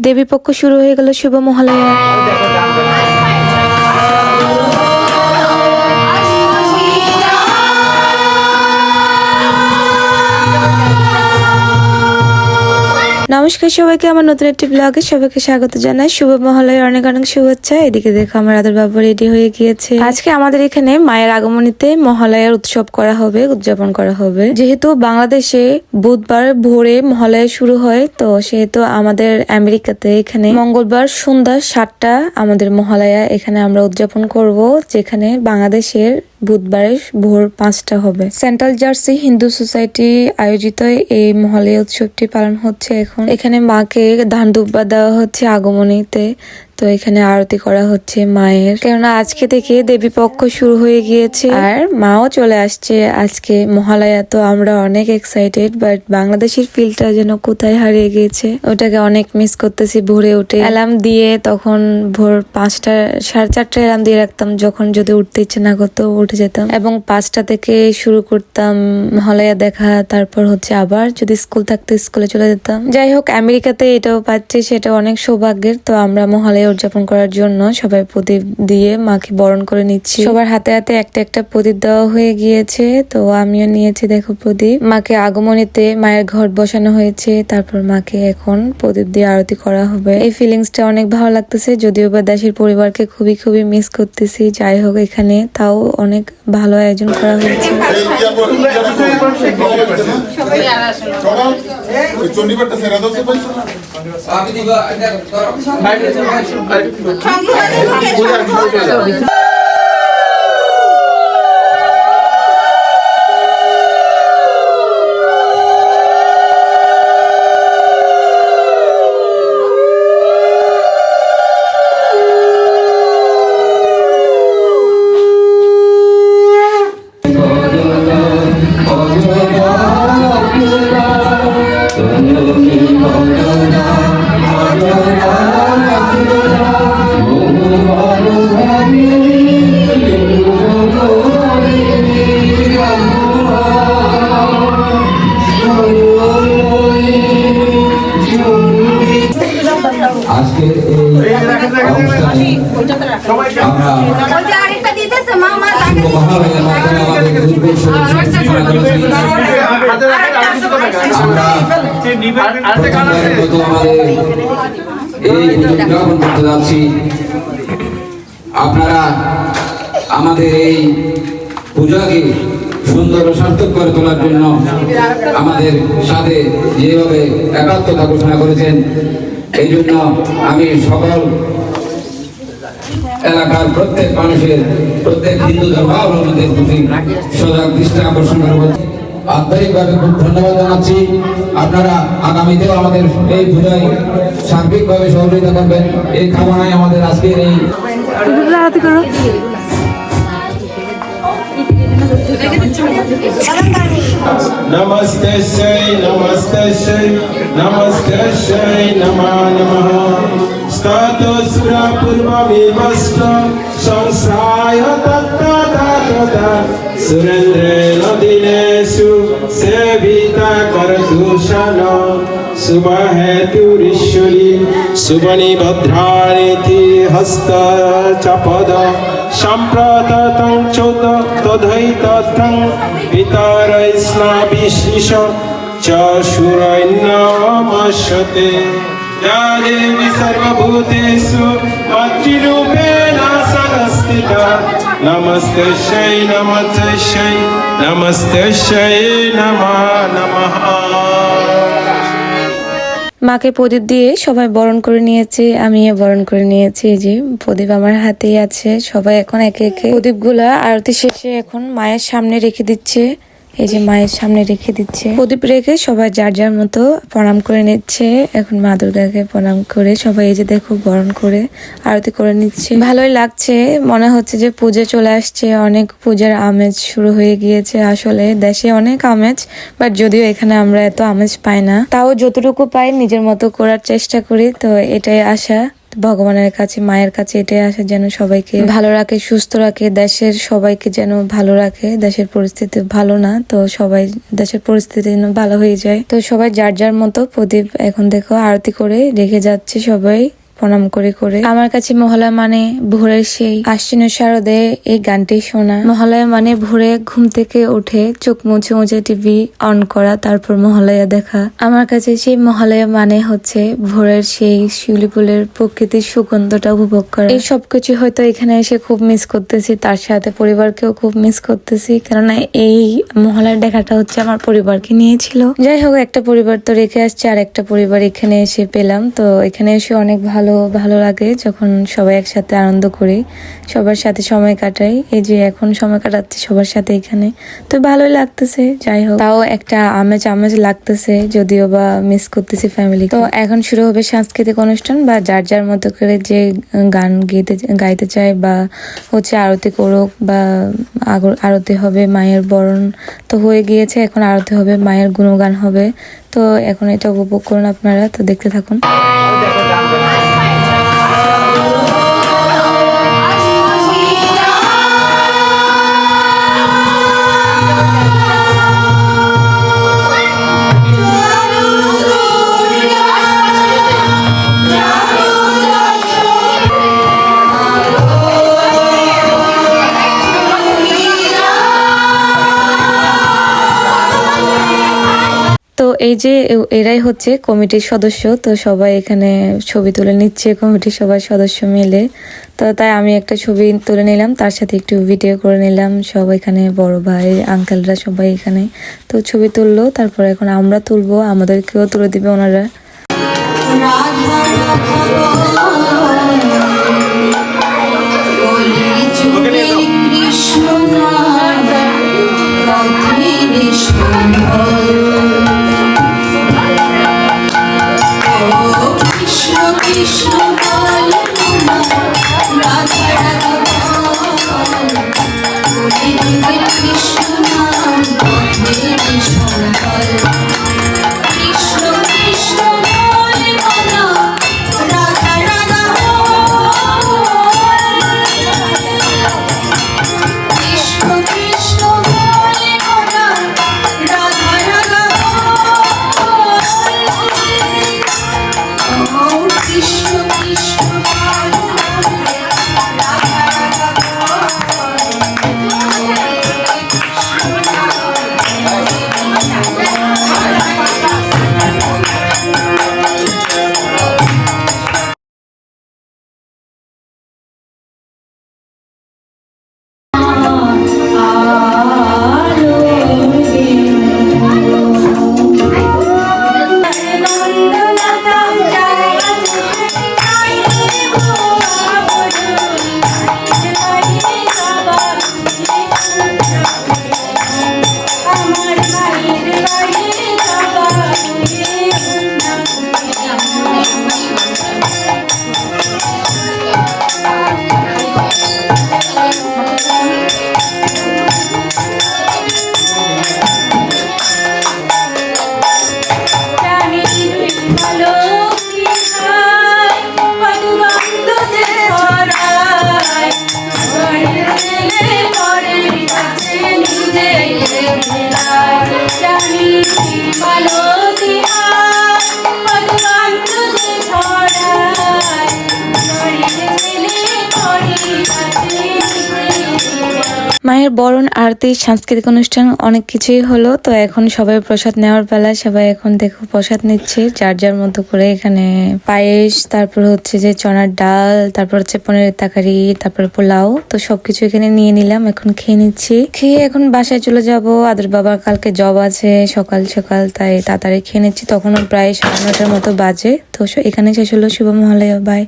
দেবীপক্ষ শুরু হয়ে গেল শুভ মহালয়া। নমস্কার সবাইকে, আমার নতুন একটি ব্লগে সবাইকে স্বাগত জানাই। শুভ মহালয়ার অনেক অনেক শুভেচ্ছা। এদিকে দেখো আমার আদর বাবা রেডি হয়ে গিয়েছে। আজকে আমাদের এখানে মায়ের আগমনীতে মহালয়ার উৎসব করা হবে, উদযাপন করা হবে। যেহেতু বাংলাদেশে বুধবার ভোরে মহালয়া শুরু হয়, তো সেহেতু আমাদের আমেরিকাতে এখানে মঙ্গলবার সন্ধ্যা 7টা আমাদের মহালয়া এখানে আমরা উদযাপন করব, যেখানে বাংলাদেশের বুধবারে ভোর 5টা হবে। সেন্ট্রাল জার্সি হিন্দু সোসাইটি আয়োজিত এই মহালয়া উৎসবটি পালন হচ্ছে এখন। এখানে মাকে ধান দুব্বা দেওয়া হচ্ছে আগমনীতে, তো এখানে আরতি করা হচ্ছে মায়ের, কেননা আজকে থেকে দেবী পক্ষ শুরু হয়ে গিয়েছে আর মাও চলে আসছে আজকে মহালয়া। তো আমরা অনেক এক্সাইটেড, বাট বাংলাদেশের ফিলটা যেন কোথায় হারিয়ে গিয়েছে, ওটাকে অনেক মিস করতেছি। ভোরে উঠে অ্যালার্ম দিয়ে, তখন ভোর 5টা 4:30 অ্যালার্ম দিয়ে রাখতাম, যখন যদি উঠতে ইচ্ছে না করতো উঠে যেতাম এবং 5টা থেকে শুরু করতাম মহালয়া দেখা। তারপর হচ্ছে আবার যদি স্কুল থাকতো স্কুলে চলে যেতাম। যাই হোক, আমেরিকাতে এটাও পাচ্ছি, সেটা অনেক সৌভাগ্যের। তো আমরা মহালয়া উদযাপন করার জন্য সবাই প্রদীপ দিয়ে মাকে বরণ করে নিচ্ছি। সবার হাতে হাতে একটা একটা প্রদীপ দেওয়া হয়ে গিয়েছে, তো আমিও নিয়েছি দেখো প্রদীপ। মাকে আগমনীতে মায়ের ঘট বসানো হয়েছে, তারপর মাকে এখন প্রদীপ দিয়ে আরতি করা হবে। এই ফিলিংসটা অনেক ভালো লাগতেছে, যদিও বা দেশের পরিবারকে খুবই খুবই মিস করতেছি। যাই হোক, এখানে তাও অনেক ভালো আয়োজন করা হয়েছে। আজকে আপনারা আমাদের এই পূজাকে সুন্দর ও সার্থক করে তোলার জন্য আমাদের সাথে যেভাবে একাত্মতা ঘোষণা করেছেন, এই জন্য আমি সকল এলাকার প্রত্যেক মানুষের, প্রত্যেক হিন্দু ধর্মাবলম্বীদের প্রতি সজাগ দৃষ্টি আকর্ষণ করব। আন্তরিকভাবে খুব ধন্যবাদ জানাচ্ছি। আপনারা আগামীতেও আমাদের এই পূজায় সার্বিকভাবে সহযোগিতা করবেন, এই কামনায় আমাদের আজকের এই नमस्ते शै नमस्ते शै नमस्ते शै नमः नमः स्ततो सुरा पूर्वमेवस्त संश्राय तत्तदा सुरेन्द्रेण दिनेषु सेविता करदूषण शुभ हेतुरीश्वरी शुभनि भद्राणीति हस्त चपद सम्प्रततं चोद तदैतत्रं पितरैस्नाभिशिष च शूरैर्नमस्यते या देवी सर्वभूतेषु मातृरूपेण संस्थिता नमस्ते शै नमस्ते शै नमस्ते शै नमः नमः। মাকে প্রদীপ দিয়ে সবাই বরণ করে নিয়েছে, আমিও বরণ করে নিয়েছি। এই যে প্রদীপ আমার হাতেই আছে। সবাই এখন একে একে প্রদীপগুলা আরতি শেষে এখন মায়ের সামনে রেখে দিচ্ছে। এই যে মায়ের সামনে রেখে দিচ্ছে প্রদীপ, রেখে সবাই যার যার মতো প্রণাম করে নিচ্ছে। এখন মা দুর্গাকে প্রণাম করে সবাই এই যে দেখো বরণ করে আরতি করে নিচ্ছে। ভালোই লাগছে, মনে হচ্ছে যে পূজা চলে আসছে, অনেক পূজার আমেজ শুরু হয়ে গিয়েছে। আসলে দেশে অনেক আমেজ, বাট যদিও এখানে আমরা এত আমেজ পাই না, তাও যতটুকু পাই নিজের মতো করার চেষ্টা করি। তো এটাই আশা ভগবানের কাছে, মায়ের কাছে এটাই আসে যেন সবাইকে ভালো রাখে, সুস্থ রাখে, দেশের সবাইকে যেন ভালো রাখে। দেশের পরিস্থিতি ভালো না, তো সবাই দেশের পরিস্থিতি যেন ভালো হয়ে যায়। তো সবাই যার যার মতো প্রদীপ এখন দেখো আরতি করে রেখে যাচ্ছে সবাই প্রণাম করে করে। আমার কাছে মহালয়া মানে ভোরের সেই আশ্বিন শারদে এই গানটি শোনা। মহালয়া মানে ভোরে ঘুম থেকে উঠে চোখ মুছে মুছে টিভি অন করা, তারপর মহালয়া দেখা। আমার কাছে সেই মহালয়া মানে হচ্ছে ভোরের সেই শিউলি ফুলের প্রকৃতির সুগন্ধটা উপভোগ করা। এই সবকিছু হয়তো এখানে এসে খুব মিস করতেছি, তার সাথে পরিবারকেও খুব মিস করতেছি, কেননা এই মহালয়ার দেখাটা হচ্ছে আমার পরিবারকে নিয়েছিল। যাই হোক, একটা পরিবার তো রেখে আসছে, আর একটা পরিবার এখানে এসে পেলাম। তো এখানে এসে অনেক ভালো লাগে যখন সবাই একসাথে আনন্দ করি, সবার সাথে সময় কাটাই। এই যে এখন সময় কাটাচ্ছি সবার সাথে এখানে, তো ভালোই লাগতেছে। যাই হোক, তাও একটা আমেজ লাগতেছে, যদিও বা মিস করতেছি ফ্যামিলি। তো এখন শুরু হবে সাংস্কৃতিক অনুষ্ঠান, বা যার যার মতো করে যে গান গাইতে চায় বা হচ্ছে আরতি করুক, বা আরতি হবে। মায়ের বরণ তো হয়ে গিয়েছে, এখন আরতি হবে, মায়ের গুণগান হবে। তো এখন এটা উপভোগ করুন আপনারা, তো দেখতে থাকুন। তো এই যে এরাই হচ্ছে কমিটির সদস্য, তো সবাই এখানে ছবি তুলে নিচ্ছে কমিটির সবাই সদস্য মিলে। তো তাই আমি একটা ছবি তুলে নিলাম, তার সাথে একটু ভিডিও করে নিলাম। সব এখানে বড় ভাই আঙ্কেলরা সবাই এখানে তো ছবি তুললো। তারপর এখন আমরা তুলবো, আমাদেরকেও তুলে দিবে ওনারা। মায়ের বরণ আরতি সাংস্কৃতিক অনুষ্ঠান অনেক কিছুই হলো। তো এখন সবাই প্রসাদ নেওয়ার বেলা, সবাই এখন দেখো প্রসাদ নিচ্ছে যার যার মতো করে। এখানে পায়েস, তারপর হচ্ছে যে চনার ডাল, তারপর হচ্ছে পনিরের তরকারি, তারপর পোলাও, তো সবকিছু এখানে নিয়ে নিলাম। এখন খেয়ে নিচ্ছি, খেয়ে এখন বাসায় চলে যাব। আদর বাবার কালকে জব আছে সকাল সকাল, তাই তাড়াতাড়ি খেয়ে নিচ্ছি। তখনও প্রায় 9:30 মতো বাজে। তো এখানে শেষ হলো শুভ মহালয়া, বাই।